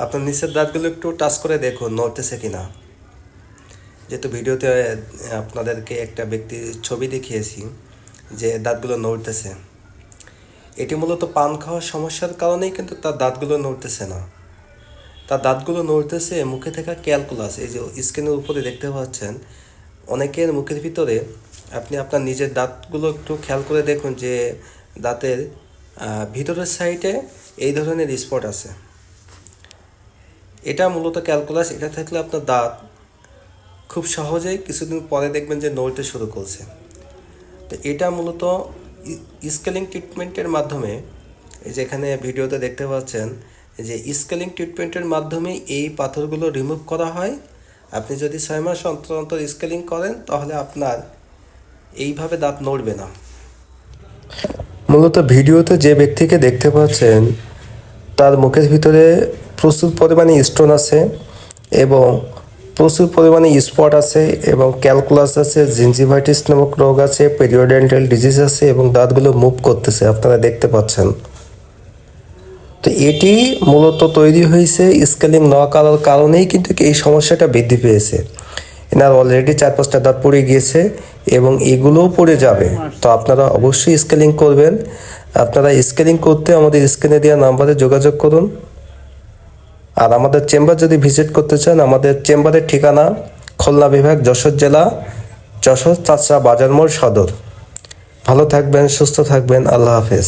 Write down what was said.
আপনার নিচের দাঁতগুলো একটু টাচ করে দেখুন নড়তেছে কিনা। যেহেতু ভিডিওতে আপনাদেরকে একটা ব্যক্তির ছবি দেখিয়েছি যে দাঁতগুলো নড়তেছে, এটি মূলত পান খাওয়ার সমস্যার কারণেই কিন্তু তার দাঁতগুলো নড়তেছে না। তার দাঁতগুলো নড়তেছে মুখে থাকা ক্যালকুলাস। এই যে স্ক্রিনের উপরে দেখতে পাচ্ছেন, অনেকের মুখের ভিতরে আপনি আপনার নিজের দাঁতগুলো একটু খেয়াল করে দেখুন যে দাঁতের ভিতরের সাইডে এই ধরনের স্পট আছে। এটা মূলত ক্যালকুলাস। এটা থাকলে আপনার দাঁত খুব সহজেই কিছুদিন পরে দেখবেন যে নড়তে শুরু করছে। তো এটা মূলত স্কেলিং ট্রিটমেন্টের মাধ্যমে, এই যে এখানে ভিডিওতে দেখতে পাচ্ছেন যে স্কেলিং ট্রিটমেন্টের মাধ্যমে এই পাথরগুলো রিমুভ করা হয়। আপনি যদি 6 মাস অন্তর অন্তর স্কেলিং করেন তাহলে আপনার এইভাবে দাঁত নড়বে না। মূলত ভিডিওতে যে ব্যক্তিকে দেখতে পাচ্ছেন তার মুখের ভিতরে প্রচুর পরিমাণে স্টোন আছে এবং প্রচুর পরিমাণে স্পট আছে এবং ক্যালকুলাস আছে, জিঞ্জিভাইটিস নামক রোগ আছে, পেরিওডেন্টাল ডিজিজ আছে এবং দাঁতগুলো মুভ করতেছে, আপনারা দেখতে পাচ্ছেন। তো এটি মূলত তৈরি হয়েছে স্কেলিং না করার কারণেই কিন্তু এই সমস্যাটা বৃদ্ধি পেয়েছে। এনার অলরেডি 4-5টা দাঁত পড়ে গিয়েছে এবং এগুলোও পড়ে যাবে। তো আপনারা অবশ্যই স্কেলিং করবেন। আপনারা স্কেলিং করতে আমাদের স্ক্রিনে দেওয়া নাম্বারে যোগাযোগ করুন। আর আমাদের চেম্বার যদি ভিজিট করতে চান, আমাদের চেম্বারের ঠিকানা খুলনা বিভাগ, যশোর জেলা, যশোর চাচরা বাজার মোড় সদর। ভালো থাকবেন, সুস্থ থাকবেন। আল্লাহ হাফেজ।